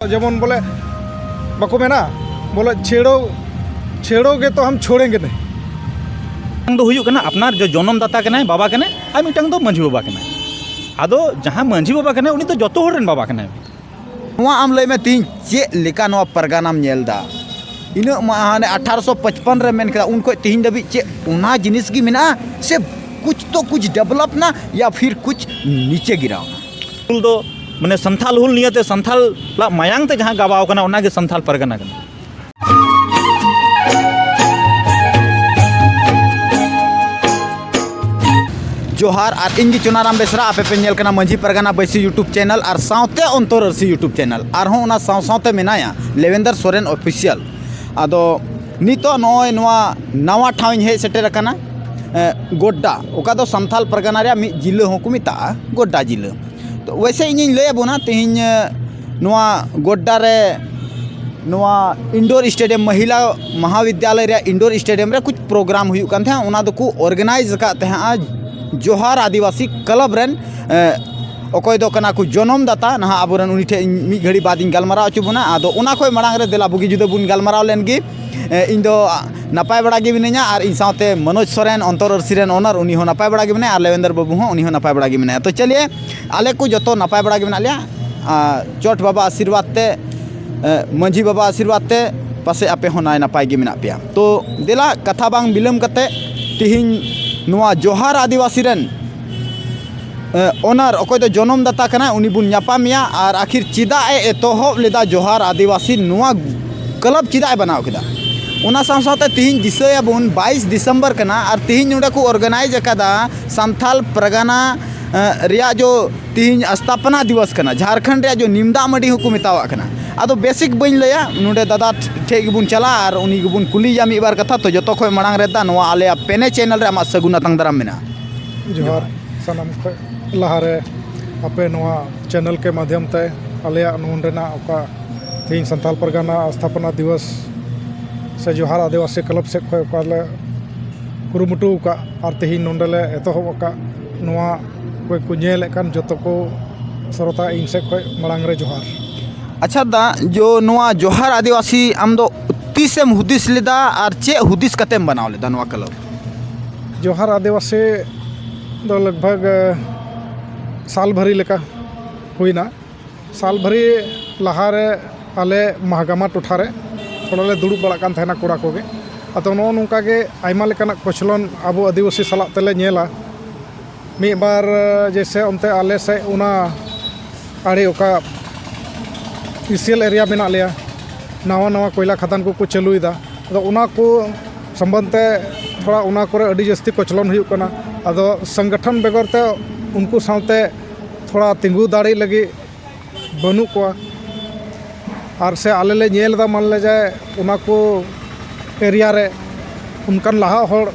जेमन बोले बाको मेना बोले छेड़ोगे तो हम छोड़ेंगे नहीं। दो हुयुग कना अपनार जो जन्मदाता कना बाबा कना आ मिटांग दो मंझी बाबा कना आदो जहां मंझी बाबा कना उनी तो जतो होर रेन बाबा कना नवा आम लय में तीन चे लेका नवा परगानाम नेलदा इन माने 1855 रे मेन करा उनको तीन दबी चे उना जिनिस की मिना से कुछ तो कुछ डेवलप ना या फिर कुछ नीचे गिराव हुल दो माने संथाल हुल नियते संथाल ला मायांग ते जहां गावाव कना उना के संथाल परगना कना। जोहार और इंगी चुनाराम बेसरा आपे पे नेल कना मंझी परगना बैसी यूट्यूब चैनल और साउते अंतररसी यूट्यूब चैनल और हों उना साउते मेनाया लेवेंदर सोरेन ऑफिशियल आदो नितो नय नवा नवा ठाव हे सेटर कना गोड्डा ओका दो संथाल परगना रे मि जिला हों को मिता गोड्डा जिला। तो वैसे इन लय बोना तेहिन नवा गोड्डा रे नवा इंडोर स्टेडियम महिला महाविद्यालय रे इंडोर स्टेडियम रे कुछ प्रोग्राम हुई कान थे उना दो को ऑर्गेनाइज काते हैं जोहार आदिवासी क्लब रेन अकोय दो कना को जन्मदाता ना आबोरन उनी ठे मी घड़ी बाद इन गलमाराव चुबुना आदो उना खोय मांग रे देला बुगी जुदा बुन गलमाराव लेनगी इन दो नापाय बड़ा गे मिनया और इन साथे मनोज सोरेन अंतररसी रेन ओनर उनी हो नापाय बड़ा गे मिने और लेवेंद्र बाबू हो उनी हो नापाय बड़ा गे मिने। तो चलिए आले को जतो नापाय बड़ा गे मिना लिया चोट बाबा आशीर्वाद ते मंझी बाबा आशीर्वाद ते पासे आपे हो नाय नापाय गे मिना पिया। तो देला कथा बांग बिलम कते तिहिन नवा जोहार आदिवासी रेन ओनर अकोय दो जन्मदाता कना उनी बुन न्यापामिया और आखिर चिदा एतोहब लेदा जोहार आदिवासी नवा क्लब चिदा बनाव केदा उना साथ तीन दिसया बुन 22 दिसंबर कना और तीन नोडे को ऑर्गेनाइज अकादा संथाल परगना रिया जो तीन स्थापना दिवस कना झारखंड रिया जो निमदा मडी को मेतावा कना आदो बेसिक बन लया नोडे दादा ठे बुन चला और उनी बुन कुली या मी बार कथा तो जतो खोय मांग रेदा नवा आले पेने चैनल रे आमा सगुना तंगदाराम मेना जोहार सनम खोय लहारे अपे नवा चैनल के माध्यम ते आले नोंडेना ओका तीन संथाल परगना स्थापना दिवस से जोहार आदिवासी क्लब से खोय ओकाले कुरुमुटु का और तेहिन नोंडेले एतोहब का नवा कोई कुñेल कान जतो को सरता इन से खोय मांग रे जोहार। अच्छा दा जो नवा जोहार आदिवासी आम दो तीसम हुदिस लेदा और चे हुदिस कतेम बनाव लेदा नवा क्लब जोहार आदिवासी दो लगभग साल भरी लेका हुईना साल भरी लहारे आले महागामा टोठारे थोड़ा दुड़ुब बड़ा कान थाना कोड़ा कोगे अतो नो नोंका के आयमा लेकाना कोचलन आबो आदिवासी साला तेले नेला मी बार जैसे उनते आले से उना आड़े ओका इसियल एरिया मेना लिया नवा नवा कोयला खदान को चालुईदा अदो उना को संबंधते थोड़ा उना करे अड़ी जस्ती कोचलन हुई कना अदो संगठन बेगर ते उनको साथे थोड़ा तिंगू दाड़ी लगी बनू को और से आले ले नेल दा मान ले जाए उना को एरिया रे उनकान लहा होड़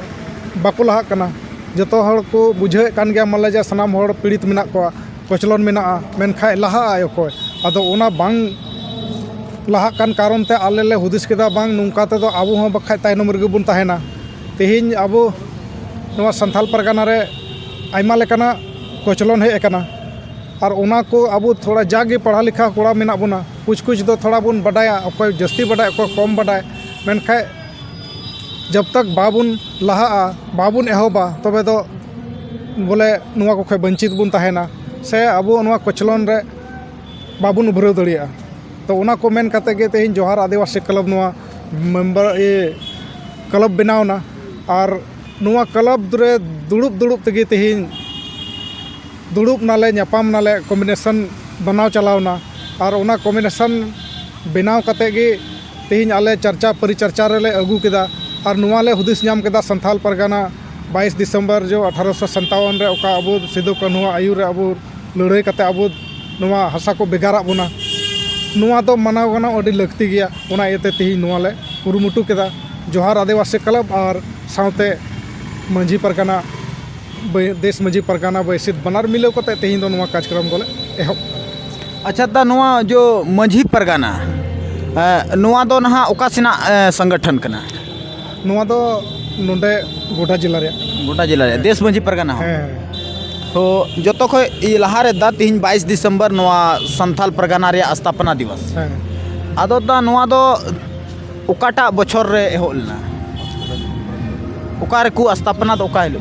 बाको लहा कना जतो होड़ को बुझे कान गया मान ले जाए सनाम होड़ पीड़ित मेना को कोचलन मेना मेनखाय लहा आयो को अदो उना बांग लहा कान कारण ते आले ले हुदिस केदा बांग नुंका ते दो आबो हो बखाय तायनम रगे बुन ताहेना तेहिन आबो नवा संथाल परगना रे आयमा लेकाना कोचलन हे एकना और उना को अब थोड़ा जागे पढ़ा लिखा कोड़ा मेना बुना कुछ दो थोड़ा बुन बडाया अकोय जस्ती बडाय अकोय कम बडाय मेनखाय जब तक बाबुन लहा बाबुन एहोबा तबे दो बोले नुआ को खय वंचित बुन ताहेना से अब नुआ कोचलन रे बाबुन उभराव दड़िया। तो उना को मेन कते गे तेहिन जोहार आदिवासी क्लब नुआ मेंबर ए क्लब बनावना और नुआ क्लब रे दुड़ुब तेगे तेहिन दुड़ुब नाले न्यापाम नाले कॉम्बिनेशन बनाव चलावना और उना कॉम्बिनेशन बनाव कते गे तेहिन आले चर्चा परिचर्चा रे अगू केदा और नुआ ले हुदिस नाम केदा संथाल परगना 22 दिसंबर जो 1857 रे ओका अबो सिदो कान्हू आयुर रे अबो लड़ाई कते अबो नुआ हसा को बेगारा बुना नुआ दो मनाव गना अडी लगती गया उना एते तेहिन नुआ ले कुरुमुटु केदा जोहार आदिवासी क्लब और साथे मंझी परगना देश मंझी परगना बैसित बनार मिलो को तेहिन दो नुआ कार्यक्रम को एहब। अच्छा दा नुआ जो मंझी परगना नुआ दो नहा ओका सिना संगठन कना नुआ दो नोंडे गोटा जिला रे देश मंझी परगना है तो जो खो लहा रे दा तीन 22 दिसंबर नवा संथाल परगना रे स्थापना दिवस हाँ आदो दा नवा दो उकाटा बछर रे एहो लना उकारे को स्थापना दो का हिलो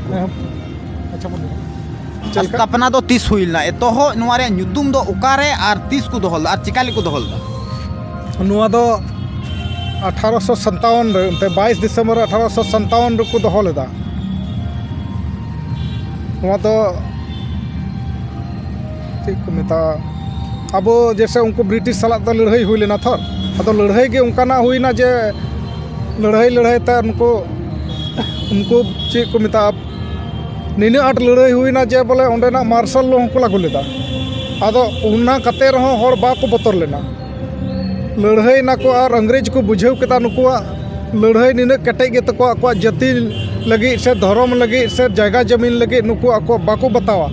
अच्छा बोलो स्थापना दो 30 हुइलना एतो हो नवा रे ᱧᱩᱛᱩᱢ दो उकारे आर 30 को दोहल आर चिकाली को दोहल दा नुआ दो 1857 रे 22 दिसंबर 1857 रे को दोहो लेदा नुआ दो ठीक को मेता अब जैसे उनको ब्रिटिश साला तो लड़ाई हुई लेना था तो लड़ाई के उनका ना हुई ना जे लड़ाई था उनको चीज को मेता नीने आट लड़ाई हुई ना जे बोले ओंडेना मार्शल लो को लागू लेदा आदो उन्ना कते रहो हर बाको बतर लेना लड़ाई ना को और अंग्रेज को बुझेव केता नुकुआ लड़ाई नीने कटे गे तको आको जाति लगी से धर्म लगी से जगह जमीन लगी नुकु आको बाको बतावा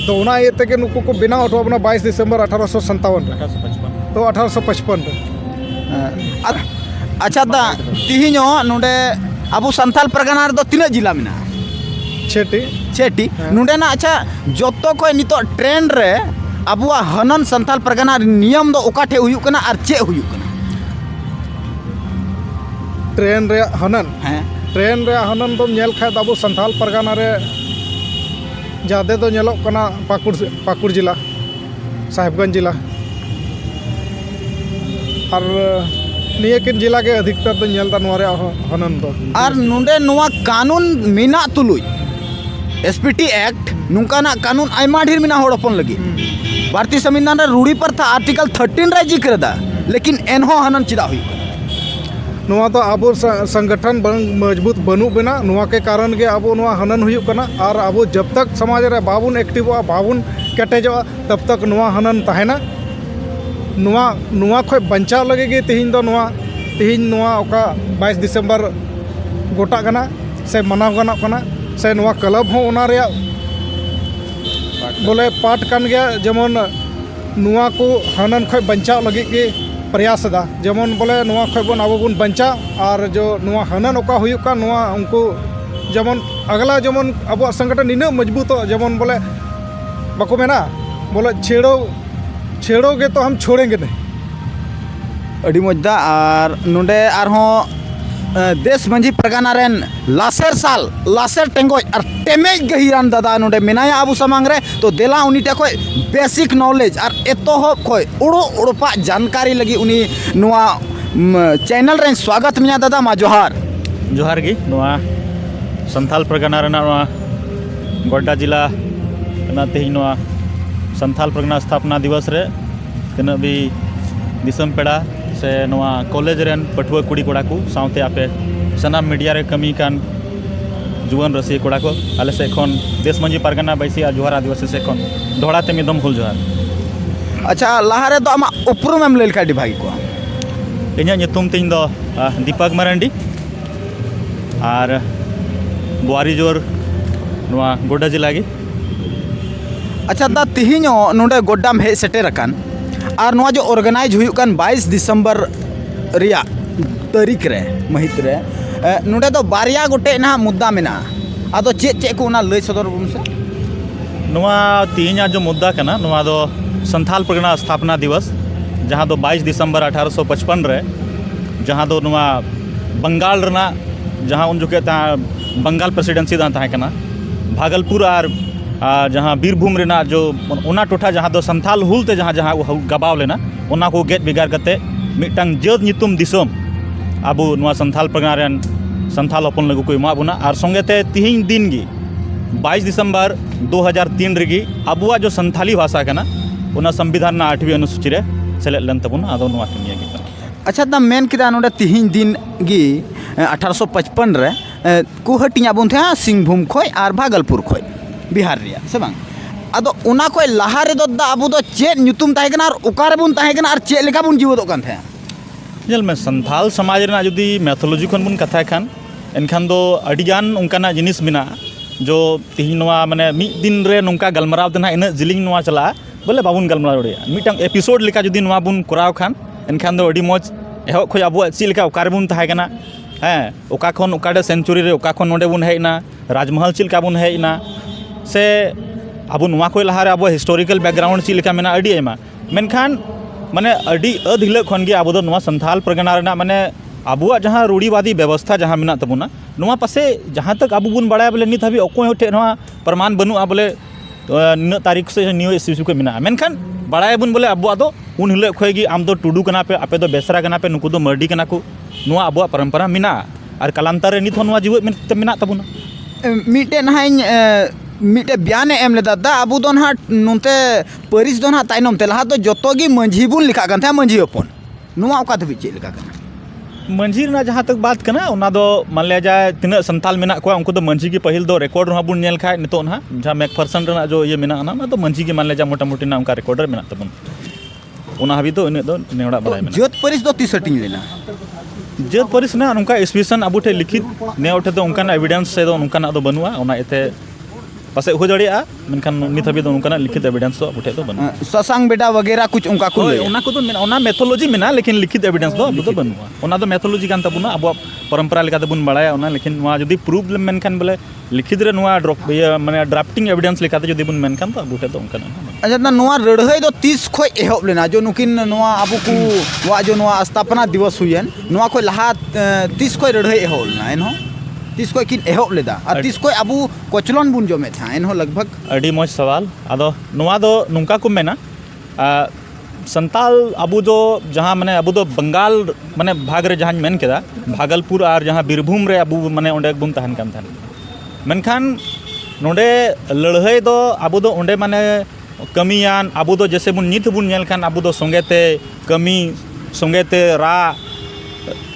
तो उना ये तक नुकु को बिना उठवाना 22 दिसंबर 1857 तो 1855 अच्छा दा तिहिनो नोडे अबु संथाल परगना रे दो तीन जिला मेना छेटी नोडे ना अच्छा जतो को नितो ट्रेंड रे अबुआ हनन संथाल परगना नियम दो ओकाठे हुयु कना आर चे हुयु कना ट्रेन रे हनन हैं ट्रेन रे हनन दो नेल खाय अबु संथाल परगना रे जादे दो नेलो कना पाकुड़ जिला साहेबगंज जिला और निये किन जिला के अधिकतर दो नेल दा नोरे हनन दो आर नोडे नोवा कानून मिना तुलुई एसपीटी एक्ट नुकाना कानून आयमा ढेर मिना होड़पन लगी भारतीय संविधान रे रूढ़ी पर था आर्टिकल 13 रे जिक्र दा लेकिन एनहो हनन चिदा हुई नुआ तो अब संगठन मजबूत बनू बिना नुआ के कारण के अब नुआ हनन हुई कना और अब जब तक समाज रे बाबुन एक्टिव बाबुन केटेजो तब तक नुआ हनन तहना नुआ खो बचाव लगे गे तिहिन दो नुआ ओका 22 दिसंबर गोटा कना से मनाव गना कना से नुआ क्लब हो ओना रे बोले पाठ कान गया जेमन नुआ को हनन खो बचाव लगे के प्रयास दा जेमन बोले नुआ खो बन अब बन बचा और जो नुआ हनन ओका हुई का नुआ उनको जेमन अगला जेमन अब संगठन इन मजबूत जेमन बोले बाको मेना बोले छेड़ोगे तो हम छोड़ेंगे नहीं अड़ी मजदा और नोडे आरहो देश मंझी परगना रेन लासेर टेंगोज और टेमेज गहिरान दादा नोडे मेनाया आबू समांग रे तो देला उनी टे कोई बेसिक नॉलेज और एतोहब खोय उड़ोपा जानकारी लगी उनी नुआ चैनल रे स्वागत मिया दादा मा जोहार गी नुआ संथाल परगना रेना नुआ गोड्डा जिला ना तेहिं नुआ संथाल परगना स्थापना दिवस रे तना भी दिसम पेड़ा से नुआ कॉलेज रेन पठुआ कुड़ी कोड़ा को साउते आपे सनाम मीडिया रे कमी कान जुवन रसी कोड़ा को आले से खन देश मंजी परगना बैसी आ जोहार आदिवासी से खन दोहड़ा ते मिदम हुल जोहार अच्छा लहारे दो आमा उपरुम एम लेल काडी भागी को इन्या nyutum तिन दो दीपक मरांडी और बुआरी जोर नुआ गोड्डा जिला गी अच्छा दा तिहिनो नोडे गोड्डाम हे सेटेर अकान और नुआ जो ऑर्गेनाइज हुई कान 22 दिसंबर रिया तारीख रे महित रे नोडे दो बारिया गोटे ना मुद्दा मेना आदो चे को ना लय सदर बुम से नुआ तिहिना जो मुद्दा कना नुआ दो संथाल परगना स्थापना दिवस जहाँ दो 22 दिसंबर 1855 रे जहाँ दो नुआ बंगाल रना जहाँ उन जो कहता बंगाल प्रेसिडेंसी दा तहाँ कना भागलपुर और जहाँ बीरभूम रेना जो ओना टोठा जहाँ दो संथाल हुलते जहाँ गबाव लेना ओना को गेट बिगाड़ करते मिटंग जद नितुम दिसम आबू नुआ संथाल परगना रेन संथाल हपन लगू को एमा बुना और संगेते तिहिन दिन गी 22 दिसंबर 2003 रेगी आबुआ जो संथाली भाषा कना ओना संविधान ना 8वीं अनुसूची रे सेलेद लन तबुन आदो नुआ कमिया गी अच्छा दा मेन किदा नोडे तिहिन दिन गी 1855 रे कुहटिया बुन थे सिंहभूम खोय और भागलपुर खोय बिहार रिया से बांग आदो उना कोई लहा रे दो दा अबु दो चेत ᱧᱩᱛᱩᱢ ताहे कना और उकारे बुन ताहे कना और चेत लेका बुन जीवो दो कान थे जल में संथाल समाज रेना जुदी मैथोलॉजी खन बुन कथा खान एनखान दो अडिगान उनकाना जिनिस मिना जो तिहिन नोआ माने मी दिन रे नुंका गलमराव देना इन जिलिंग नोआ चला बोले बाबुन गलमराव रे मिटंग एपिसोड लेका जुदी नोआ बुन कराव खान एनखान दो अडी मौज एहो खोय अबु ची लेका उकारे बुन ताहे कना हैं ओका खन उकाडे सेंचुरी रे ओका खन नोडे बुन हेना राजमहल चिलका बुन हेना से ᱟᱵᱚ ᱱᱚᱣᱟ ᱠᱷᱚᱡ ᱞᱟᱦᱟᱨᱮ ᱟᱵᱚ ᱦᱤᱥᱴᱳᱨᱤᱠᱮᱞ ᱵᱮᱠᱜᱨᱟᱣᱩন্ড ᱪᱮᱫ ᱞᱮᱠᱟ ᱢᱮᱱᱟᱜᱼᱟ ᱟᱹᱰᱤ ᱟᱭᱢᱟ, ᱢᱮᱱᱠᱷᱟन ᱢᱟᱱᱮ ᱟᱹᱰᱤ ᱟᱹᱫ ᱠᱷᱚᱱ ᱜᱮ ᱟᱵᱚ ᱫᱚ ᱱᱚᱣᱟ ᱥᱟᱱᱛᱟᱞ ᱯᱟᱨᱜᱟᱱᱟ ᱨᱮᱱᱟᱜ ᱢᱟᱱᱮ ᱟᱵᱚᱣᱟᱜ ᱡᱟᱦᱟᱸ ᱨᱩᱲᱤᱵᱟᱫী ᱵᱮᱵᱚᱥᱛᱷᱟ ᱡᱟᱦᱟᱸ ᱢᱮᱱᱟᱜ ᱛᱟᱵᱚᱱᱟ ᱱᱚᱣᱟ ᱯᱟᱥᱮ ᱡᱟᱦᱟᱸ तक ᱟᱵᱚ ᱵᱚᱱ ᱵᱟᱲᱟᱭᱟ ᱵᱚᱞᱮ ᱱᱤᱛ ᱦᱟᱹᱵᱤᱡ ᱚᱠᱚᱭ ᱦᱚᱸ ᱴᱷᱮᱱ ᱱᱚᱣᱟ ᱯᱨᱚᱢᱟᱱ ᱵᱟᱹᱱᱩᱜᱼᱟ ᱵᱚᱞᱮ ᱱᱤᱱᱟᱹᱜ ᱛᱟᱹᱨᱤᱠᱷ ᱥᱮ ᱱᱤᱭᱟᱹ ᱤᱥᱩ ᱠᱚ ᱢᱮᱱᱟᱜᱼᱟ, ᱢᱮᱱᱠᱷᱟन ᱵᱟᱲᱟᱭᱟᱵᱚᱱ ᱵᱚᱞᱮ ᱟᱵᱚᱣᱟᱜ ᱫᱚ ᱩᱱ ᱦᱤᱞᱳᱜ ᱠᱷᱚᱡ ᱜᱮ ᱟᱢ ᱫᱚ ᱴᱩᱰᱩ ᱠᱟᱱᱟ ᱯᱮ, ᱟᱯᱮ ᱫᱚ ᱵᱮᱥᱨᱟ ᱠᱟᱱᱟ ᱯᱮ, ᱱᱩᱠᱩ ᱫᱚ ᱢᱟᱨᱰᱤ ᱠᱟᱱᱟ ᱠᱚ, ᱱᱚᱣᱟ ᱟᱵᱚᱣᱟᱜ ᱯᱚᱨᱚᱢᱯᱚᱨᱟ ᱢᱮᱱᱟᱜᱼᱟ ᱟᱨ ᱠᱟᱞᱟᱱᱛᱟᱨ ᱨᱮ ᱱᱤᱛ ᱦᱚᱸ ᱱᱚᱣᱟ ᱡᱤᱣᱮᱫ ᱢᱮᱱᱟᱜ ᱛᱟᱵᱚᱱᱟ। ᱢᱤᱫᱴᱮᱱ ᱱᱟᱦᱟᱜ ᱤᱧ ᱢᱤᱫᱴᱮᱱ ᱵᱮᱭᱟᱱᱮ ᱮᱢ ᱞᱮᱫᱟ ᱫᱟ ᱟᱵᱚ ᱫᱚ ᱱᱟᱦᱟᱜ ᱱᱚᱛᱮ ᱯᱟᱹᱨᱤᱥ ᱫᱚ ᱱᱟᱦᱟᱜ ᱛᱟᱭᱱᱚᱢ ᱛᱮ ᱞᱟᱦᱟ ᱫᱚ ᱡᱚᱛᱚ ᱜᱮ ᱢᱟᱺᱡᱷᱤ ᱵᱚᱱ ᱞᱮᱠᱷᱟᱜ ᱠᱟᱱ ᱛᱟᱦᱮᱸᱫ ᱢᱟᱺᱡᱷᱤ ᱦᱚᱯᱚᱱ, ᱱᱚᱣᱟ ᱚᱠᱟ ᱫᱷᱟᱹᱵᱤᱡ ᱪᱮᱫ ᱞᱮᱠᱟ ᱠᱟᱱᱟ? ᱢᱟᱺᱡᱷᱤ ᱨᱮᱱᱟᱜ ᱡᱟᱦᱟᱸ तक बात ᱠᱟᱱᱟ ᱚᱱᱟ ᱫᱚ मान लिया जाए ᱛᱤᱱᱟᱹᱜ ᱥᱟᱱᱛᱟᱞ ᱢᱮᱱᱟᱜ ᱠᱚᱣᱟ ᱩᱱᱠᱩ ᱫᱚ ᱢᱟᱺᱡᱷᱤ ᱜᱮ ᱯᱟᱹᱦᱤᱞ ᱫᱚ ᱨᱮᱠᱚर्ड ᱨᱮᱦᱚᱸ ᱵᱚᱱ ᱧᱮᱞ ᱠᱷᱟᱡ ᱱᱤᱛᱚᱜ ᱱᱟᱦᱟᱜ ᱡᱟᱦᱟᱸ ᱢᱮᱠᱯᱷᱟᱨᱥᱚᱱ ᱨᱮᱱᱟᱜ जो ᱤᱭᱟᱹ ᱢᱮᱱᱟᱜᱼᱟ ᱚᱱᱟ ᱫᱚ ᱢᱟᱺᱡᱷി ᱜᱮ मान लिया जाए मोटामोटी ना उनका ᱨᱮᱠᱚर्ड ᱨᱮ ᱢᱮᱱᱟᱜ ᱛᱟᱵᱚᱱ, ᱚᱱᱟ ᱦᱟᱹᱵᱤᱡ ᱫᱚ ᱤᱱᱟᱹᱜ ᱫᱚ ᱱᱮ ᱦᱚᱲᱟᱜ ᱵᱟᱲᱟᱭ ᱢᱮᱱᱟᱜᱼᱟ। ᱡᱟᱹᱛ ᱯᱟᱹᱨᱤᱥ ᱫᱚ ᱛᱤᱥ ᱦᱟᱹᱴᱤᱧ ᱞᱮᱱᱟ? ᱡᱟᱹᱛ ᱯᱟᱹᱨᱤᱥ ᱨᱮᱱᱟᱜ ᱱᱚᱝᱠᱟ ᱮᱥᱯᱤᱥᱚᱱ ᱟᱵᱚ ᱴᱷᱮᱱ ᱞᱤᱠᱷᱤᱛ ᱱᱮ ᱦᱚᱲ ᱴᱷᱮᱱ ᱫᱚ ᱚᱱᱠᱟᱱᱟᱜ ᱮᱵᱤᱰᱮন্স ᱥᱮ ᱫᱚ ᱚᱱᱠᱟᱱᱟᱜ ᱫᱚ ᱵᱟᱹᱱᱩᱜᱼᱟ, ᱚᱱᱟ ᱤᱭᱟᱹᱛᱮ ᱯᱟᱥᱮᱡ ᱦᱩᱭ ᱫᱟᱲᱮᱭᱟᱜᱼᱟ, ᱢᱮᱱᱠᱷᱟन ᱱᱤᱛ ᱦᱟᱹᱵᱤᱡ ᱫᱚ ᱚᱱᱠᱟᱱᱟᱜ ᱞᱤᱠᱷᱤत ᱮᱵᱤᱰᱮন্স ᱫᱚ ᱟᱵᱚ ᱴᱷᱮᱱ ᱫᱚ ᱵᱟᱹᱱᱩᱜᱼᱟ। ᱥᱟᱥᱟᱝ बेटा वगैरह कुछ उनका को ᱦᱳᱭ ᱚᱱᱟ ᱠᱚᱫᱚ ᱢᱮᱱᱟᱜᱼᱟ, ᱚᱱᱟ ᱢᱮথোᱞᱚᱡᱤ ᱢᱮᱱᱟᱜᱼᱟ, लेकिन लिखित एविडेंस ᱫᱚ ᱟᱵᱚ ᱫᱚ ᱵᱟᱹᱱᱩᱜᱼᱟ, ᱚᱱᱟ ᱫᱚ ᱢᱮথোᱞᱚᱡᱤ ᱠᱟᱱ ᱛᱟᱵᱚᱱᱟ ᱟᱵᱚᱣᱟᱜ ᱯᱚᱨᱚᱢᱯᱚᱨᱟ ᱞᱮᱠᱟᱛᱮ ᱵᱚᱱ ᱵᱟᱲᱟᱭᱟ ᱚᱱᱟ, लेकिन ᱱᱚᱣᱟ ᱡᱩᱫᱤ ᱯᱨᱩᱯ ᱞᱮ ᱢᱮᱱᱠᱷᱟᱱ ᱵᱚᱞᱮ ᱞᱤᱠᱷᱤᱛ ᱨᱮ ᱱᱚᱣᱟ ᱤᱭᱟᱹ ᱢᱟᱱᱮ ᱰᱨᱟফᱴᱤᱝ ᱮᱵᱤᱰᱮंस ᱞᱮᱠᱟᱛᱮ ᱡᱩᱫᱤ ᱵᱚᱱ ᱢᱮᱱᱠᱷᱟन ᱫᱚ ᱟᱵᱚ ᱴᱷᱮᱱ ᱫᱚ ᱚᱱᱠᱟᱱᱟᱜ अच्छा ना नोआ लड़ाई दो तीस खोज एहब लेना जो नुकिन नोआ आबू को वा जो नोआ स्थापना दिवस हुएन नोआ खोज लहा तीस खोज लड़ाई एहब लेना एनहो तीस खोज किन एहब लेदा और तीस खोज आबू कोचलन बुन जो में था एनहो लगभग अड़ी मौज सवाल आदो नोआ दो नुंका को मेना संताल अबू जो जहाँ माने अबू दो बंगाल माने भाग रे जहाँ मेन केदा भागलपुर और जहाँ बीरभूम रे अबू माने ओंडे बुन तहन कान थान मेनखान नोडे लड़ाई दो अबू दो ओंडे माने कमियान अबू दो जैसे बुन नित बुन नेल खान अबू दो संगेते कमी संगेते रा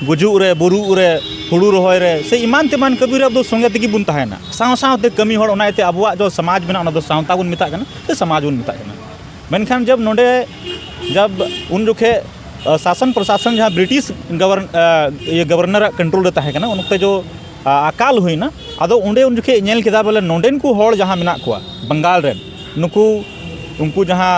गुजू रे बुरु रे हुड़ू रहोय रे से इमान तेमान कबीर अब दो संगे तेगी बुन तहना साव सावते कमी होड़ ओनाते अबुआ जो समाज में ओना दो सावता बुन मिता कना ते समाज बुन मिता कना मेनखान जब नोडे जब उन जोखे शासन प्रशासन जहाँ ब्रिटिश गवर्नर कंट्रोल रे तहे कना उनते जो अकाल हुई ना आदो उंडे उन जोखे नेल केदा बोले नोडेन को होड़ जहाँ मेना कोआ बंगाल रे नुकु उनको जहाँ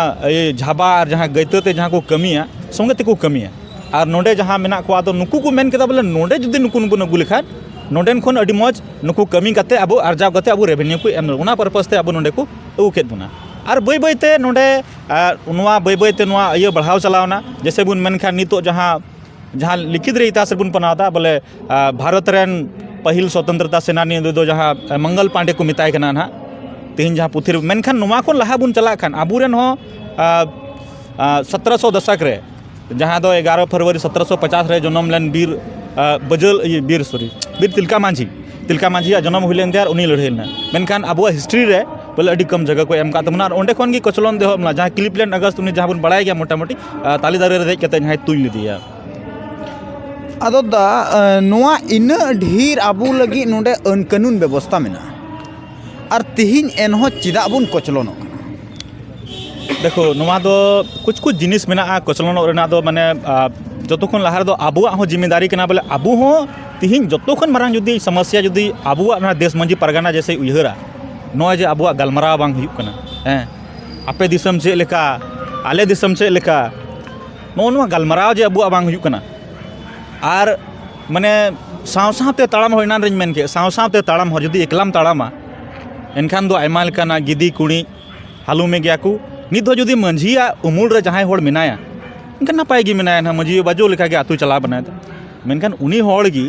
झाबा और जहाँ गैतते जहाँ को कमिया संगे ते को कमिया और नोडे जहाँ मेना को आदो नुकु को मेन केदा बोले नोडे जुदी नुकु नुबुन अगु लेखान नोडेन खन अडी मौज नुकु कमी काते अब अर्जाव काते अब रेवेन्यू को एम उना पर्पस ते अब नोडे को अगु केद बुना और बै बैते नोडे नुआ बै बैते नुआ इया बढ़ाव चलावना जैसे बुन मेनखान नितो जहाँ जहाँ लिखित रे इतिहास बुन पनादा बोले भारत रेन पहिल स्वतंत्रता सेनानी दो जहाँ मंगल पांडे को मिताय कना ना तीन जहाँ पुथी मेनखान नुआ को लहा बुन चला खान आबुरेन हो 1700 दशक रे जहाँ दो 11 फरवरी 1750 रे जन्म लेन बीर बजल बीर सॉरी बीर तिलका मांझी जन्म हुई लेन उनी लड़ाई लेना मेनखान अबुआ हिस्ट्री रे बोले अड़ी कम जगह को एम का तमना ओंडे खन गी कचलन देह जहाँ क्लिपलैंड अगस्त उनी जहाँ बुन बड़ाय गया मोटामोटी ताली दारे रे देख केते जहाँ तुल लिदिया आदो दा नोआ इन ढेर आबू लगी नोडे अन कानून व्यवस्था मेना और तिहिन एनहो चिदा बुन कोचलन देखो नोआ दो कुछ जिनिस मेना कोचलन रेना दो माने जतोखन लहार दो आबुआ हो जिम्मेदारी कना बोले आबू हो तिहिन जतोखन मारांग जुदी समस्या जुदी आबुआ ना देश मंजी परगना जैसे उयहरा नोय जे आबुआ गलमराव बांग हुयुक कना हैं आपे दिसम चे लेका आले दिसम चे लेका नोआ गलमराव जे आबुआ बांग हुयुक कना और माने साव सावते ताड़ाम होइना रेन मेन के साव सावते ताड़ाम हो जुदी एकलाम ताड़ामा एनखान दो आयमा लेकाना गिदी कुड़ी हालू में गया को नित हो जुदी मंझिया उमुल रे जहाँ होड़ मिनाया इनका नपाय गी मिनाया ना मंझी बाजो लेखा के आतु चला बनाया मेनखान उनी होड़ गी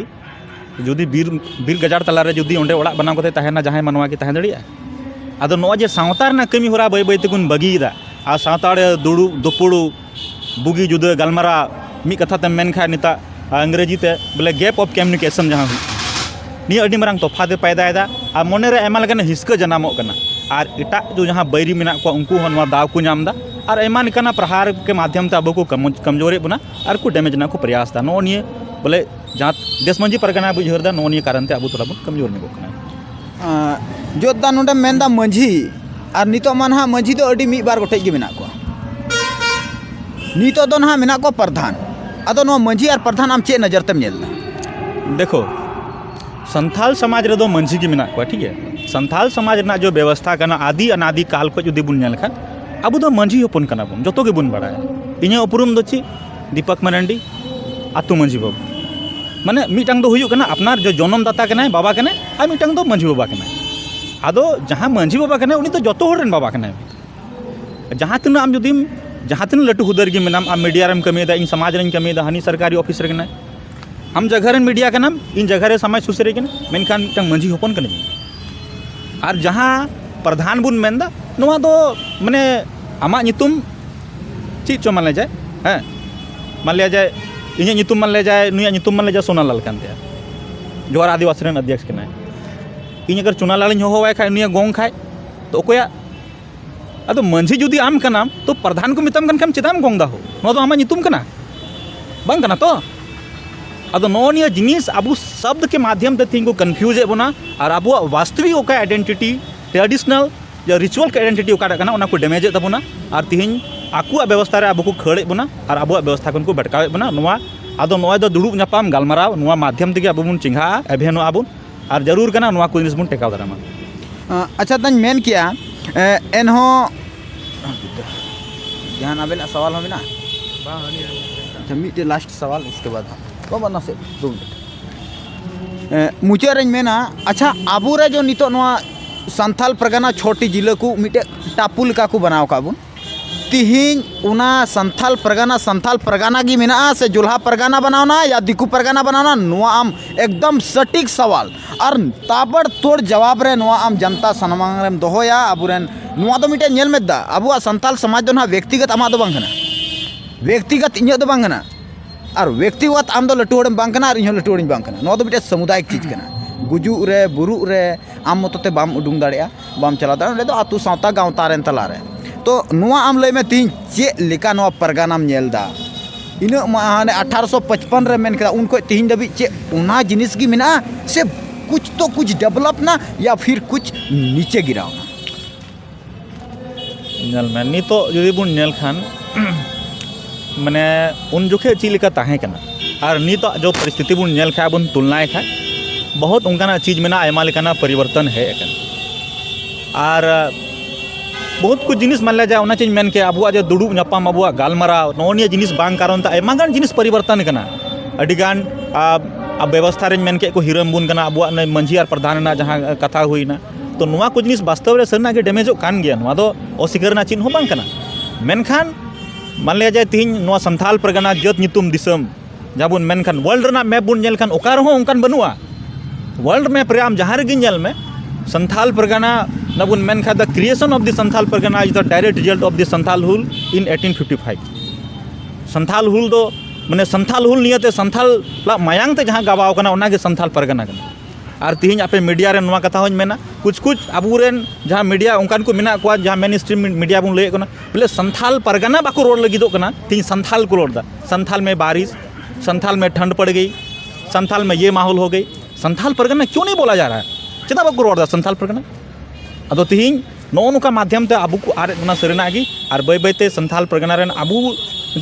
जुदी बीर गजार तला रे जुदी ओंडे ओड़ा बनाव कते तहना जहाँ मनवा के तहन दड़िया आदो नोआ जे सावता रना कमी होरा बै बै तेकुन बगीदा आ सावता रे दुड़ू दुपुड़ू बुगी जुदा गलमरा मी कथा ते मेन खा निता अंग्रेजी ते बोले गैप ऑफ कम्युनिकेशन जहाँ निया अडी मारंग तोफाते पैदायदा आ मोने रे एमा लगन हिस्का जनामो कना और एटा जो जहाँ बैरी मेना को उनको हनवा दाव को नामदा और एमा निकाना प्रहार के माध्यम ते अब को कमजोरी बना और को डैमेज ना को प्रयास दा नो निये बोले जहाँ देश मंजी परगना बुझरदा नो निये कारण ते अब थोड़ा कमजोर निगो कना जोदा नोडे मेनदा मंझी और नितो मन हा मंझी दो अडी मी बार गोटे गे मेना को नितो दो ना मेना को प्रधान आदो नो मंझी और प्रधान आम चे नजर तम नेलदा देखो संथाल समाज रे दो मंझी की मेना को ठीक है संथाल समाज ना जो व्यवस्था कना आदि अनादि काल को जुदी बुन नेल खान अब दो मंझी होपन कना बुन जतो के बुन बड़ाय इने उपरुम दो ची दीपक मरांडी आतु मंझी बाबू माने मिटांग दो हुयु कना अपनार जो जन्मदाता कना बाबा कना आ मिटांग दो मंझी बाबा कना आदो जहाँ मांझी बाबा कने उनी तो जोतो होरेन बाबा कने जहाँ तीन आम जुदीम जहाँ तीन लटू हुदर गे मेनाम आम मीडिया रेम कमीदा इन समाज रेम कमीदा हनी सरकारी ऑफिस रे कने आम जगह रेन मीडिया कनाम इन जगह रे समाज सुसरे कने मेनखान मिटांग मांझी होपन कने और जहाँ प्रधान बुन मेनदा नोआ दो माने आमा नितुम चीज चो मान ले जाए हाँ मान लिया जाए इन्हें नितुम मान ले जाए नुया नितुम मान ले जाए सोनालाल कानते जोहार आदिवासी रेन अध्यक्ष कने इन अगर चुनालाल होवाय खाय नुया गोंग खाय तो ओकोया अदो मंझी जुदी आम कनाम तो प्रधान को मितम कन चेदाम गोंग दा हो नो तो आमा नितुम कना बांग कना तो अदो नो निया जिनिस अबु शब्द के माध्यम ते थिंग को कन्फ्यूज बोना और अबु वास्तविक ओका आइडेंटिटी ट्रेडिशनल या रिचुअल के आइडेंटिटी ओका कना ओना को डैमेज तबना और तिहिन आकुआ व्यवस्था रे अबु को खड़े बना और अबु व्यवस्था को भटकावे बना नोआ आदो नोआ दो दुड़ुब नापाम गालमाराव नोआ माध्यम ते अबु बुन चिंघा एभेनो आबुन और जरूर कना नोआ को जिनिस बुन टेकाव दारामा अच्छा तन मेन किया एनहो जहां आबेला सवाल हो बिना अच्छा मिटे लास्ट सवाल इसके बाद बाबा ना से 2 मिनट मुझे रेंज में ना अच्छा आबू रे जो नितो नोआ संथाल परगना छोटी जिले को मिटे टापुल का को बनाव काबुन तिहिन उना संथाल परगना गी मेना से जुल्हा परगना बनावना या दिकू परगना बनावना नोआ आम एकदम सटीक सवाल और ताबड़ तोड़ जवाब रे नोआ आम जनता सन्मान रेम दोहोया आबुरेन नोआ दो मिटे नेल मेदा अबुआ संथाल समाज दो ना व्यक्तिगत आमा दो बांग कना व्यक्तिगत इᱧ दो बांग कना और व्यक्तिगत आम दो लटू होड़म बांग कना और इᱧ लटू होड़िन बांग कना नोआ दो मिटे समुदायिक चीज कना गुजु रे बुरु रे आम मतते बाम उडुंग दाड़िया बाम चला दाड़ा ले दो आतु सावता गांवता रेन तला रे तो नोआ आम लय में तीन चे लेका नोआ परगानाम नेलदा इना माने 1855 रे मेन कदा उनको तीन दबी चे उना जिनिस की मिना से कुछ तो कुछ डेवलप ना या फिर कुछ नीचे गिराव नेल में नी तो जुदी बुन नेल खान माने उन जोखे ची लेका ताहे कना और नी तो जो परिस्थिति बुन नेल खा बुन तुलनाए खा बहुत उनका चीज में ना आयमा लेकाना परिवर्तन है एकन और बहुत कुछ जिनिस मान लिया जाए चीज मेन के अबुआ जो दुड़ुब नापाम अबुआ गालमाराव नोनिया जिनिस बांग कारण ता आयमा गान जिनिस परिवर्तन कना अडिगान अब व्यवस्था रे मेन के को हिरम बुन कना अबुआ न मंझी और प्रधान ना जहां कथा हुईना तो नोआ को जिनिस वास्तव रे सरना के डैमेजो कान गया नोआ दो असिकरना चिन्ह हो बांग कना मेनखान मान लिया जाए तिहिन नोआ संथाल परगना जत नितुम दिसम जाबुन मेनखान वर्ल्ड रना मैप बुन नेल खान ओकार हो उनकान बनुआ वर्ल्ड मैप रे आम जहां रे गिन नेल में संथाल परगना नबुन मेन खा the creation of the Santhal Pargana is the direct result of the Santhal Hul in 1855 Santhal Hul दो माने संथाल हुल नियते संथाल मायांग ते जहां गावाव कना ओना के संथाल परगना कना और तिहिन आपे मीडिया रे नोआ कथा होñ मेना कुछ अबुरेन जहां मीडिया उनकान को मेना को जहां मेन स्ट्रीम मीडिया बुन लय कना बोले संथाल परगना बाको रोड लगी कना तिहिन संथाल को रोड दा संथाल में बारिश संथाल में ठंड पड़ गई संथाल में ये माहौल हो गई संथाल परगना क्यों नहीं बोला जा रहा है चेदा बाको रोड दा संथाल परगना अदो तिहिन नो नुका माध्यम ते आबू को आर ना सरेनागी और बै बैते संथाल परगना रेन आबू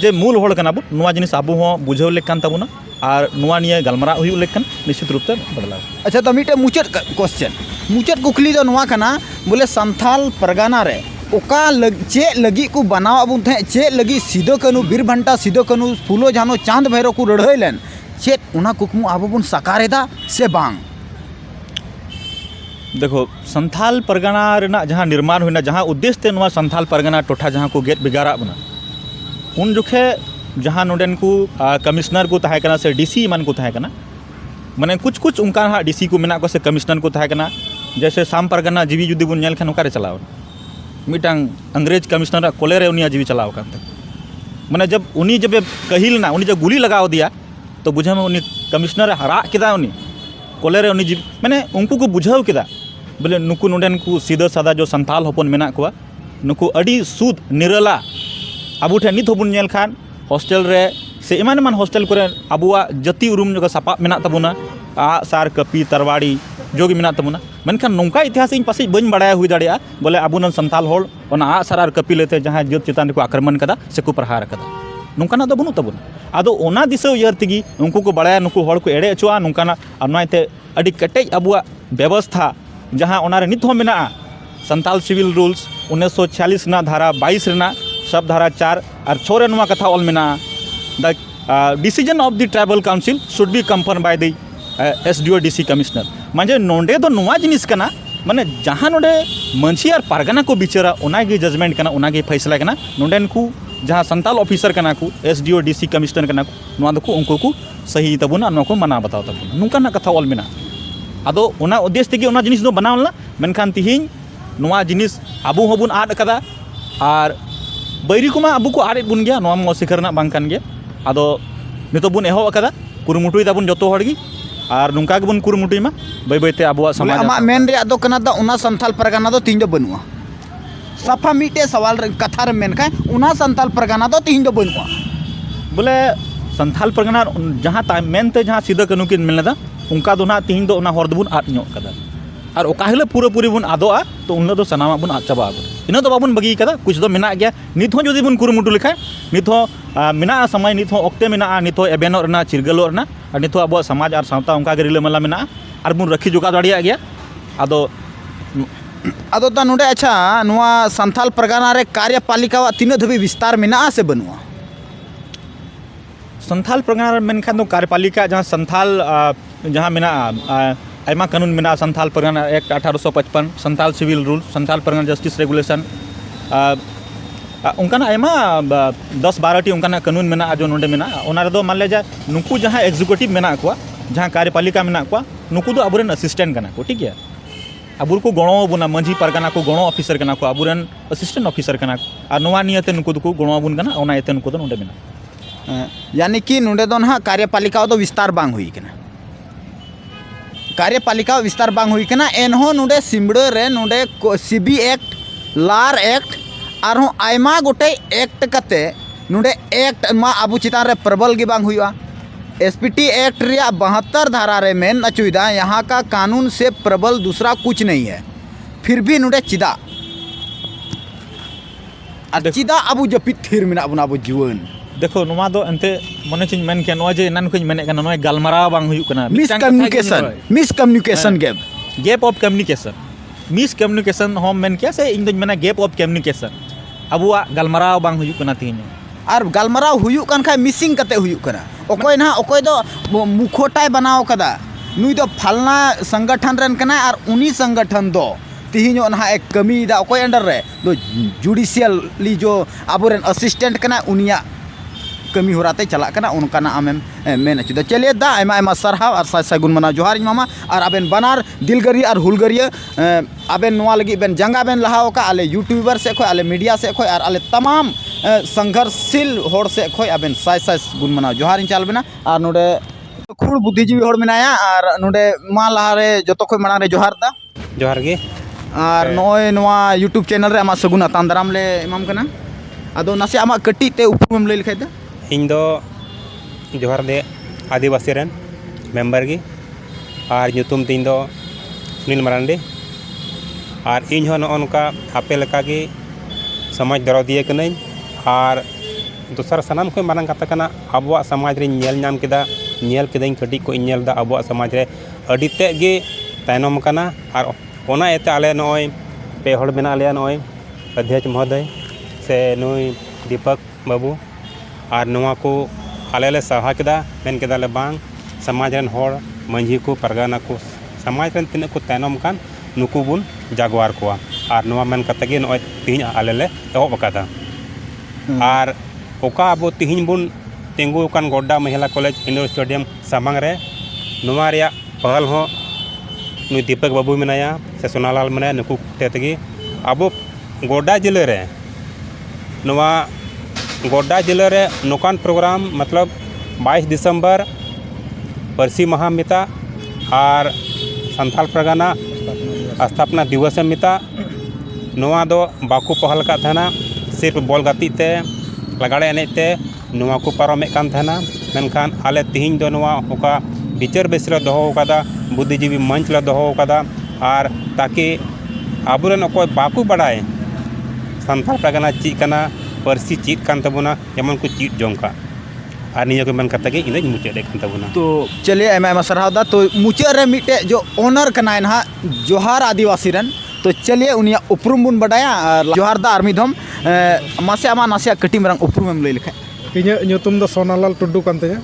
जे मूल होड़ कना बु नुआ जिनिस आबू हो बुझेव लेकान तबुना और नुआ निये गलमरा हुई लेकान निश्चित रूप से बदलाव अच्छा तो मिटे मुचत क्वेश्चन मुचत कुकली दो नुआ कना बोले संथाल परगना रे ओका चे लगी को बनाव अबुन थे चे लगी सिदो कनु बीरभंटा सिदो कनु फूलो जानो चांद भैरव को लड़हय लेन चे उना कुकमु आबू बुन साकारेदा से बांग देखो संथाल परगना रेना जहाँ निर्माण हुई जहाँ उद्देश्य ते नुआ संथाल परगना टोठा जहाँ को गेट बिगाड़ा बना उन जोखे जहाँ नोडेन को कमिश्नर को तहे कना से डीसी मन को तहे कना माने कुछ उनका हाँ डीसी को मेना को से कमिश्नर को तहे कना जैसे साम परगना जीवी जुदी बुन नेल खान ओकारे चलाव मिटांग अंग्रेज कमिश्नर कोले रे उनिया जीवी चलाव कान माने जब उनी जब कहिल ना उनी जब गुली लगाव दिया तो बुझे में उनी कमिश्नर हरा केदा उनी कोले रे उनी जीव माने उनको को बुझाव केदा बोले नुकु नोडेन को सीधा सादा जो संथाल होपन मेना को नुकु अड़ी सूद निरला आबू ठे नित होबुन नेल खान हॉस्टल रे से एमान एमान हॉस्टल करे आबुआ जति उरुम जो सापा मेना तबुना आ सार कपी तरवाड़ी जो मेना तबुना मेनखान नौका इतिहास इन पासे बन बड़ा हुई दाड़िया बोले आबुन संथाल होड़ ओना आ सार आर कपी लेते जहां जत चितान को आक्रमण कदा से को प्रहार कदा नौकाना दो बनु तबुन आदो ओना दिसो उयर तिगी उनको को बड़ा नुकु होड़ को एड़े अचुआ नौकाना अनायते अड़ी कटेज आबुआ व्यवस्था जहाँ ओनारे नित हो मेना संथाल सिविल रूल्स 1946 ना धारा 22 रेना सब धारा 4 और 6 रे नुआ कथा ऑल मेना the decision of the tribal council should be confirm by the SDO DC commissioner माने नोंडे दो नुआ जिनिस कना माने जहाँ नोडे मंझी और पारगाना को बिचारा उनागे जजमेंट करना उनागे फैसला करना नोडेन को जहाँ संताल ऑफिसर करना को SDO DC कमिश्नर करना को नोआ दो को उनको को सही तबुना नो को मना बताओ तबुना नुका ना कथा ऑल मेना आदो उना उद्देश्य तेगे उना जिनिस दो बनावला मेनखान तिहिं नोआ जिनिस आबू होबुन आद कदा और बैरी को मा आबू को आद बुन गया नोआ मो सिखरना बांग कान गया आदो नितो बुन एहो कदा कुरुमुटुई ताबुन जतो हड़गी और नुका गेबुन कुरुमुटुई मा बै बैते आबुआ समाज आमा मेन रे दो कना दा उना संथाल परगना दो तीन दो बनुआ सफा मीटे सवाल कथा रे मेन खाय उना संथाल परगना दो तीन दो बनुआ बोले संथाल परगना जहाँ मेन ते जहाँ सिदा कानू किन मिलना उनका दो ना तीन दो उना हर दबुन आद ᱧᱚᱜ कदा और ओका हिले पूरा पूरी बुन आदोआ तो उन दो सनामा बुन आद चाबा इन दो बाबुन बगी कदा कुछ दो मेना गया नित हो जदि बुन कुरुमुटु लेखाय नित हो मेना समय नित हो ओक्ते मेना नित हो एबेनो रना चिरगलो रना और नित हो अब समाज और सावता उनका गे रिलामाला मेना और बुन रखी जोगा दाड़िया गया आदो आदो ता नोडे अच्छा नुआ संथाल परगना रे कार्यपालिका तीन धबी विस्तार मेना से बनुआ संथाल परगना मेनखान दो कार्यपालिका जहाँ संथाल जहाँ मेना आयमा कानून मेना Santhal Pargana act 1855 Santhal civil rule Santhal Pargana justice regulation उनका आयमा 10-12 टी उनका कानून मेना जो नोडे मेना ओना रे दो मान ले जा नुकु जहाँ एग्जीक्यूटिव मेना को जहाँ कार्यपालिका मेना को नुकु दो अबुरेन असिस्टेंट कना को ठीक है अबुर को गणो बुना मंझी परगना को गणो ऑफिसर कना को अबुरेन असिस्टेंट ऑफिसर कना और नोआ नियते नुकु दो गणो बुन कना ओना एते नुकु दो नोडे मेना यानी कि नोडे दो ना कार्यपालिका दो विस्तार बांग हुई कना कार्यपालिका विस्तार बांग हुई कना एनहो नोडे सिमड़ा रे नोडे CB एक्ट लार एक्ट और आयमा गोटे एक्ट कते नोडे एक्ट मा आबू चितान रे प्रबल गे बांग हुआ SPT एक्ट रिया 72 धारा रे मेन अचुदा यहाँ का कानून से प्रबल दूसरा कुछ नहीं है फिर भी नोडे चिदा चिदा आबू जपित थिर मेना बुना आबू जीवन देखो नुआ दो एंते मने चिन मेन के नुआ जे एनान कोई मेने कना नुआ गालमाराव बांग हुयु कना miscommunication gap of communication miscommunication हम मेन क्या से इन दो मेना गैप ऑफ कम्युनिकेशन अबुआ गालमाराव बांग हुयु कना तिहिन और गालमाराव हुयु कन खाय मिसिंग कते हुयु कना ओकोय ना ओकोय दो मुखोटाय बनाव कदा नुई दो फालना संगठन रेन कना और उनी संगठन दो तिहिन ना एक कमी दा ओकोय अंडर रे दो जुडिशियली जो आबुरेन असिस्टेंट कना उनिया कमी होराते चला कना उनका ना आमें मेन अचुदा चलिए दा आयमा आयमा सरहाव और साय साय गुण मना जोहार मामा और आबेन बनार दिलगरी और हुलगरिया आबेन नोआ लगी बेन जंगा बेन लहाओ का आले यूट्यूबर से खोय आले मीडिया से खोय और आले तमाम संघर्षशील होड़ से खोय आबेन साय साय गुण मना जोहार चाल बेना और नोडे खुड़ बुद्धिजीवी होड़ मेनाया और नोडे मा लहारे जतो खोय मना रे जोहार दा जोहार गे और नोय नोआ यूट्यूब चैनल रे आमा सगुन आतान दाराम ले इमाम कना आदो नासे आमा कटी ते उपरुम ले लिखाय दा इन दो जोहार दे आदिवासी रेन मेंबर गी और ᱧᱩᱛᱩᱢ तीन दो सुनील मरांडी और इन हो नोनका आपे लेका गी समाज दरदिए कनई और दूसरा सनाम को मारंग कथा कना अबुआ समाज रे नेल नाम केदा नेल केदाई कटी को नेल दा अबुआ समाज रे अडी ते गे तायनम कना और ओना एते आले नोय पे हड़ मेना आले नोय अध्यक्ष महोदय से नोय दीपक बाबू और नोआ को आले ले सहा केदा मेन केदा ले बांग समाज रेन होड़ मंझी को परगना को समाज रेन तिना को तायनम कान नुकु बुन जागवार को और नोआ मेन कते गे नोय तिहिन आले ले एहब अकादा और ओका अब तिहिन बुन तेंगु कान गोड्डा महिला कॉलेज इंडोर स्टेडियम सामांग रे नोआ रिया पहल हो नुई दीपक बाबू मेनाया से सोनालाल मेनाया नुकु तेतगी अब गोड्डा जिले रे नोआ गोड्डा जिले रे नोकान प्रोग्राम मतलब 22 दिसंबर परसी महा मिता और संथाल परगना स्थापना दिवस मिता नोआ दो बाकू पहल का थाना सिर्फ बॉल गाती ते लगाड़े एने ते नोआ को पारमे कान थाना मेनखान आले तिहिन दो नोआ ओका विचार बेसरे दोहो कदा बुद्धिजीवी मंच ला दोहो कदा और ताकि आबुरेन अकोय बाकू बड़ाय संथाल परगना चीज कना परसी चीज कान तबुना जेमन को चीज जोंका और निया को मन कते गे इन मुचादे कान तबुना तो चलिए आयमा सरहाव दा तो मुचाद रे मिटे जो ओनर कनाय ना जोहार आदिवासी रन तो चलिए उनिया उपरुम बुन बडाया जोहार दा आर्मी धम मासे आमा नासिया कटी मरंग उपरुम एम लई लेखा इᱧ ᱧᱩᱛᱩᱢ ᱫᱚ सोनालाल टुडू कान तिᱧ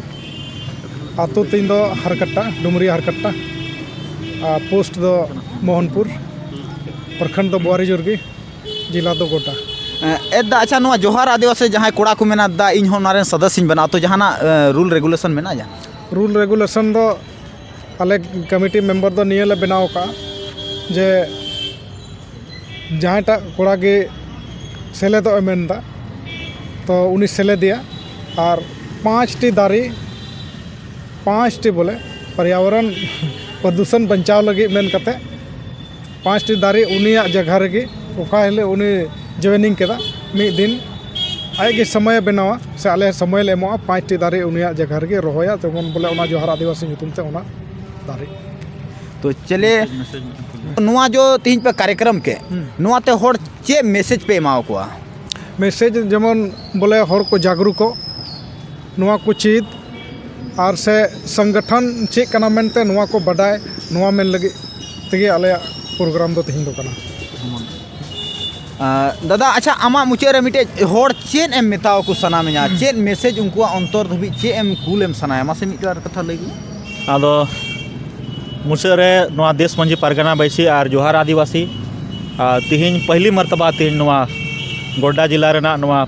आतो तीन दो हरकट्टा डुमरी हरकट्टा पोस्ट दो मोहनपुर प्रखंड दो बुआरी जुर्गी जिला दो गोटा एदा अच्छा नुआ जोहार आदिवासी जहाँ कोड़ा को मेना दा इन होनारे सदस्य बना तो जहाँ रूल रेगुलेशन मेना जा रूल रेगुलेशन दो आले कमिटी मेंबर दो निये ले बनाव का जे जहाँ टा कोड़ा के सेले दो मेनदा तो उन्हीं सेले दिया और 5टी दारी 5टी बोले पर्यावरण प्रदूषण बचाव लगी मेन कते 5टी दारी उनिया जगह रेगी ओका हेले उनी जॉइनिंग केदा मिद दिन आगे समय बनावा से आले समय ले एमोआ 5टी दारी उनिया जगह रेगी रोहया तो बोले उना जोहार आदिवासी ᱧᱩᱛᱩᱢ ते उना दारी। तो चले नुआ जो तीन पे कार्यक्रम के नुआ ते होड़ चे मैसेज पे एमाओ को मैसेज जेमन बोले हर को जागरूको नुआ को चीज और से संगठन चेक कना मेनते नुआ को बडाय नुआ मेन लगी तेगे आले प्रोग्राम दो तिहिन दो कना। दादा अच्छा आमा मुचे रे मिटे होड़ चेन एम मेताओ को सना मेना चेन मैसेज उनको अंतर धबी चे एम कूल एम सना मासे मिटार कथा लगी आदो मुसरे नवा देश मंजी परगना बैसी और जोहार आदिवासी तिहिन पहली मर्तबा तिहिन नवा गोड्डा जिला रेना नवा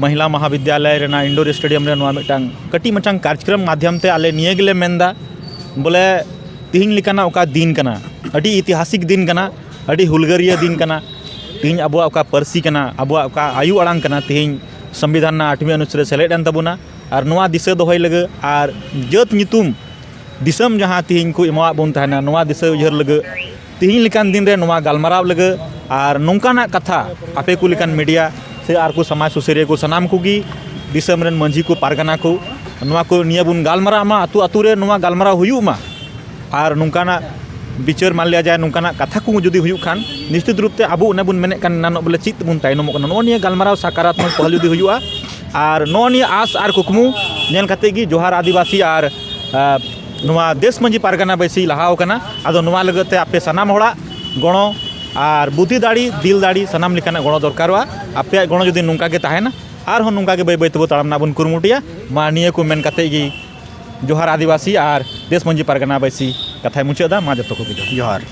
महिला महाविद्यालय रेना इंडोर स्टेडियम रे नवा मिटांग कटी मचांग कार्यक्रम माध्यम ते आले निये गेले मेनदा बोले तिहिन लिकाना ओका दिन कना अडी ऐतिहासिक दिन कना अडी हुलगरिया दिन कना तिहिन अबुआ ओका परसी कना अबुआ ओका आयु अड़ांग कना तिहिन संविधान ना 8वीं अनुच्छेद सेलेद एन तबुना और नवा दिशा दोहय लगे और जत ᱧᱩᱛᱩᱢ दिसम जहाँ तिहिन को एमवा बोन तहना नवा दिशा उजहर लगे तिहिन लिकान दिन रे नवा गालमाराव लगे और नोंकाना कथा आपे को लिकान मीडिया से आर को समाज सुसरिया को सनाम कोगी दिसम रेन मंझी को पारगना को नवा को निया बुन गालमारा मा अतु अतु रे नवा गालमारा हुयु मा और नोंकाना विचार मान लिया जाए नोंकाना कथा को जुदी हुयु खान निश्चित रूप से आबो उना बुन मेने कान नानो बोले चित बुन तायनम कना नो निया गालमारा सकारात्मक पहल जुदी हुयुआ और नो निया आस और कुकमु नेल कते गी जोहार आदिवासी और नवा देश मंजी पारगना बैसी लहाव कना आदो नवा लगते आपे सनाम होड़ा गणो और बुद्धि दाड़ी दिल दाड़ी सनाम लिखाना गणो दरकारवा आपे गणो जुदी नुंका के ताहेना और हो नुंका के बै बै तबो ताड़मना बुन कुरमुटिया मा निये को मेन कते गी जोहार आदिवासी और देश मंजी पारगना बैसी कथा मुचादा मा जतो को जोहार।